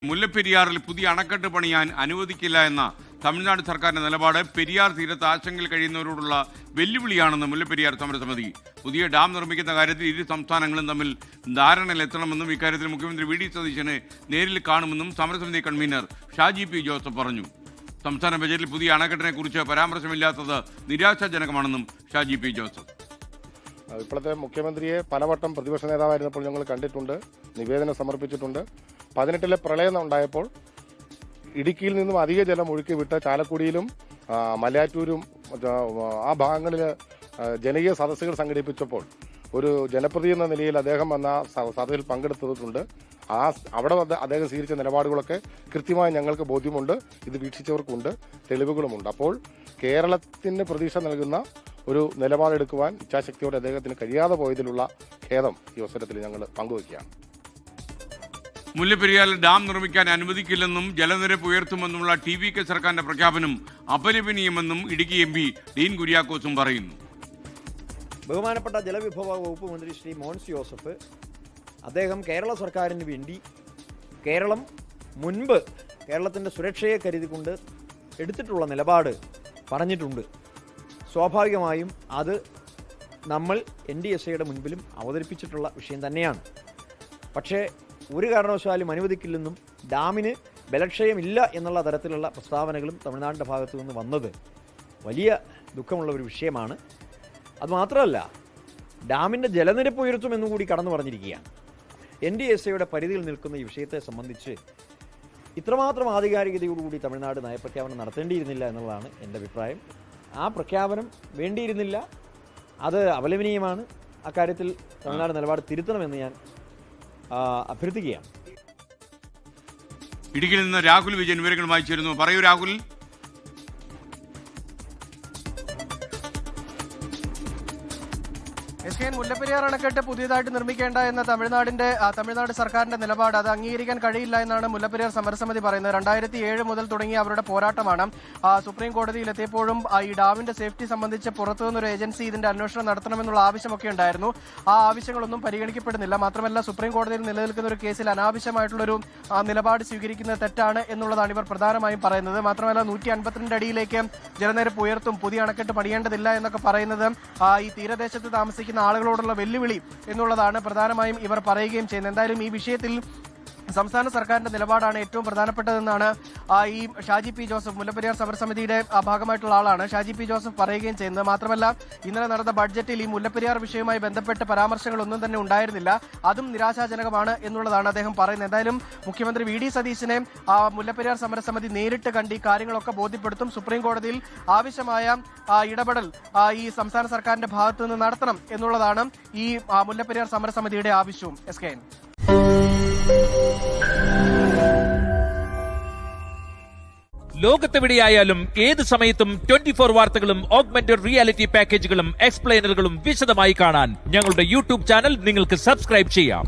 മുല്ലപ്പെരിയാറിൽ പുതിയ അണക്കെട്ട് പണിയാൻ അനുവദിക്കില്ല എന്ന തമിഴ്നാട് സർക്കാരിന്റെ നിലപാട് പെരിയാർ തീരത്ത് ആശങ്കയിൽ കഴിയുന്നവരോടുള്ള വെല്ലുവിളിയാണെന്ന് മുല്ലപ്പെരിയാർ സമരസമിതി. പുതിയ ഡാം നിർമ്മിക്കുന്ന കാര്യത്തിൽ ഇരു സംസ്ഥാനങ്ങളും തമ്മിൽ ധാരണയിലെത്തണമെന്നും ഇക്കാര്യത്തിൽ മുഖ്യമന്ത്രി വി ഡി സതീശനെ നേരിൽ കാണുമെന്നും സമരസമിതി കൺവീനർ ഷാജി പി ജോസഫ് പറഞ്ഞു. സംസ്ഥാന ബജറ്റിൽ പുതിയ അണക്കെട്ടിനെ കുറിച്ച് പരാമർശമില്ലാത്തത് നിരാശാജനകമാണെന്നും ഷാജി പി ജോസഫ്. ഇപ്പോഴത്തെ മുഖ്യമന്ത്രിയെ പലവട്ടം പ്രതിപക്ഷ നേതാവായിരുന്നപ്പോൾ ഞങ്ങൾ കണ്ടിട്ടുണ്ട്, നിവേദനം സമർപ്പിച്ചിട്ടുണ്ട്. 18-ലെ പ്രളയം ഉണ്ടായപ്പോൾ ഇടുക്കിയിൽ നിന്നും അധിക ജലം ഒഴുക്കി വിട്ട് ചാലക്കുടിയിലും മലയാറ്റൂരും ആ ഭാഗങ്ങളിൽ ജനകീയ സദസ്സുകൾ സംഘടിപ്പിച്ചപ്പോൾ ഒരു ജനപ്രതിനിധി എന്ന നിലയിൽ അദ്ദേഹം വന്ന സദസ്സിൽ പങ്കെടുത്തിട്ടുണ്ട്. അവിടെ അദ്ദേഹം സ്വീകരിച്ച നിലപാടുകളൊക്കെ കൃത്യമായി ഞങ്ങൾക്ക് ബോധ്യമുണ്ട്, ഇത് വീക്ഷിച്ചവർക്കുണ്ട്, തെളിവുകളുമുണ്ട്. അപ്പോൾ കേരളത്തിന് പ്രതീക്ഷ നൽകുന്ന ഒരു നിലപാടെടുക്കുവാൻ ഇച്ഛാശക്തിയോടെ അദ്ദേഹത്തിന് കഴിയാതെ പോയതിലുള്ള ഖേദം ഈ അവസരത്തിൽ ഞങ്ങൾ പങ്കുവയ്ക്കുകയാണ്. മുല്ലപ്പെരിയാറിൽ ഡാം നിർമ്മിക്കാൻ അനുവദിക്കില്ലെന്നും ജലനിരപ്പ് ഉയർത്തുമെന്നുമുള്ള TVK സർക്കാരിന്റെ പ്രഖ്യാപനം അപലപനീയമെന്നും ഇടുക്കി MP ഡീൻ കുര്യാക്കോസും പറയുന്നു. ബഹുമാനപ്പെട്ട ജലവിഭവ വകുപ്പ് മന്ത്രി ശ്രീ മോൻസ് ജോസഫ് അദ്ദേഹം കേരള സർക്കാരിന് വേണ്ടി കേരളത്തിൻ്റെ സുരക്ഷയെ കരുതിക്കൊണ്ട് എടുത്തിട്ടുള്ള നിലപാട് പറഞ്ഞിട്ടുണ്ട്. സ്വാഭാവികമായും അത് നമ്മൾ NDSAയുടെ മുൻപിലും അവതരിപ്പിച്ചിട്ടുള്ള വിഷയം തന്നെയാണ്. പക്ഷേ ഒരു കാരണവശാലും അനുവദിക്കില്ലെന്നും ഡാമിന് ബലക്ഷയമില്ല എന്നുള്ള തരത്തിലുള്ള പ്രസ്താവനകളും തമിഴ്നാടിൻ്റെ ഭാഗത്തു നിന്ന് വന്നത് വലിയ ദുഃഖമുള്ള ഒരു വിഷയമാണ്. അതുമാത്രമല്ല, ഡാമിൻ്റെ ജലനിരപ്പ് ഉയർത്തുമെന്നും കൂടി കടന്നു പറഞ്ഞിരിക്കുകയാണ്. NDSAയുടെ പരിധിയിൽ നിൽക്കുന്ന ഈ വിഷയത്തെ സംബന്ധിച്ച് ഇത്രമാത്രം ആധികാരികതയോടുകൂടി തമിഴ്നാട് നയപ്രഖ്യാപനം നടത്തേണ്ടിയിരുന്നില്ല എന്നുള്ളതാണ് എൻ്റെ അഭിപ്രായം. ആ പ്രഖ്യാപനം വേണ്ടിയിരുന്നില്ല, അത് അപലപനീയമാണ്. അക്കാര്യത്തിൽ തമിഴ്നാട് നിലപാട് തിരുത്തണമെന്ന് ഞാൻ അഭ്യർത്ഥിക്കുകയാണ്. ഇടുക്കിയിൽ നിന്ന് രാഹുൽ വിജയൻ വിവരങ്ങളുമായി ചേരുന്നു. പറയൂ രാഹുൽ. മുല്ലപ്പെരിയാർ അണക്കെട്ട് പുതിയതായിട്ട് നിർമ്മിക്കേണ്ട എന്ന തമിഴ്നാട് സർക്കാരിന്റെ നിലപാട് അത് അംഗീകരിക്കാൻ കഴിയില്ല എന്നാണ് മുല്ലപ്പെരിയാർ സമരസമിതി പറയുന്നത്. 2007 മുതൽ തുടങ്ങിയ അവരുടെ പോരാട്ടമാണ്. സുപ്രീം കോടതിയിൽ എത്തിയപ്പോഴും ഈ ഡാമിന്റെ സേഫ്റ്റി സംബന്ധിച്ച് പുറത്തുനിന്നൊരു ഏജൻസി ഇതിന്റെ അന്വേഷണം നടത്തണമെന്നുള്ള ആവശ്യമൊക്കെ ഉണ്ടായിരുന്നു. ആ ആവശ്യങ്ങളൊന്നും പരിഗണിക്കപ്പെടുന്നില്ല. മാത്രമല്ല, സുപ്രീം കോടതിയിൽ നിലനിൽക്കുന്ന ഒരു കേസിൽ അനാവശ്യമായിട്ടുള്ളൊരു നിലപാട് സ്വീകരിക്കുന്നത് തെറ്റാണ് എന്നുള്ളതാണ് ഇവർ പ്രധാനമായും പറയുന്നത്. മാത്രമല്ല, 152 അടിയിലേക്ക് ജലനിരപ്പ് ഉയർത്തും, പുതിയ അണക്കെട്ട് പണിയേണ്ടതില്ല എന്നൊക്കെ പറയുന്നത് ഈ തീരദേശത്ത് താമസിക്കുന്ന ആളുകളോടുള്ള വെല്ലുവിളി എന്നുള്ളതാണ് പ്രധാനമായും ഇവർ പറയുകയും ചെയ്യുന്നത്. എന്തായാലും ഈ വിഷയത്തിൽ സംസ്ഥാന സർക്കാരിന്റെ നിലപാടാണ് ഏറ്റവും പ്രധാനപ്പെട്ടതെന്നാണ് ഈ ഷാജി പി ജോസഫ്, മുല്ലപ്പെരിയാർ സമരസമിതിയുടെ ഭാഗമായിട്ടുള്ള ആളാണ്, ഷാജി പി ജോസഫ് പറയുകയും ചെയ്യുന്നത്. മാത്രമല്ല, ഇന്നലെ നടന്ന ബഡ്ജറ്റിൽ ഈ മുല്ലപ്പെരിയാർ വിഷയവുമായി ബന്ധപ്പെട്ട പരാമർശങ്ങളൊന്നും തന്നെ ഉണ്ടായിരുന്നില്ല. അതും നിരാശാജനകമാണ് എന്നുള്ളതാണ് അദ്ദേഹം പറയുന്നത്. എന്തായാലും മുഖ്യമന്ത്രി വി ഡി സതീശനെ മുല്ലപ്പെരിയാർ സമരസമിതി നേരിട്ട് കണ്ട് ഈ കാര്യങ്ങളൊക്കെ ബോധ്യപ്പെടുത്തും. സുപ്രീം കോടതിയിൽ ആവശ്യമായ ഇടപെടൽ ഈ സംസ്ഥാന സർക്കാരിന്റെ ഭാഗത്തു നിന്ന് നടത്തണം എന്നുള്ളതാണ് ഈ മുല്ലപ്പെരിയാർ സമരസമിതിയുടെ ആവശ്യവും. SKN ലോകത്തെവിടെയായാലും ഏത് സമയത്തും 24 വാർത്തകളും ഓഗ്മെന്റഡ് റിയാലിറ്റി പാക്കേജുകളും എക്സ്പ്ലെയിനറുകളും വിശദമായി കാണാൻ ഞങ്ങളുടെ YouTube ചാനൽ നിങ്ങൾക്ക് സബ്സ്ക്രൈബ് ചെയ്യാം.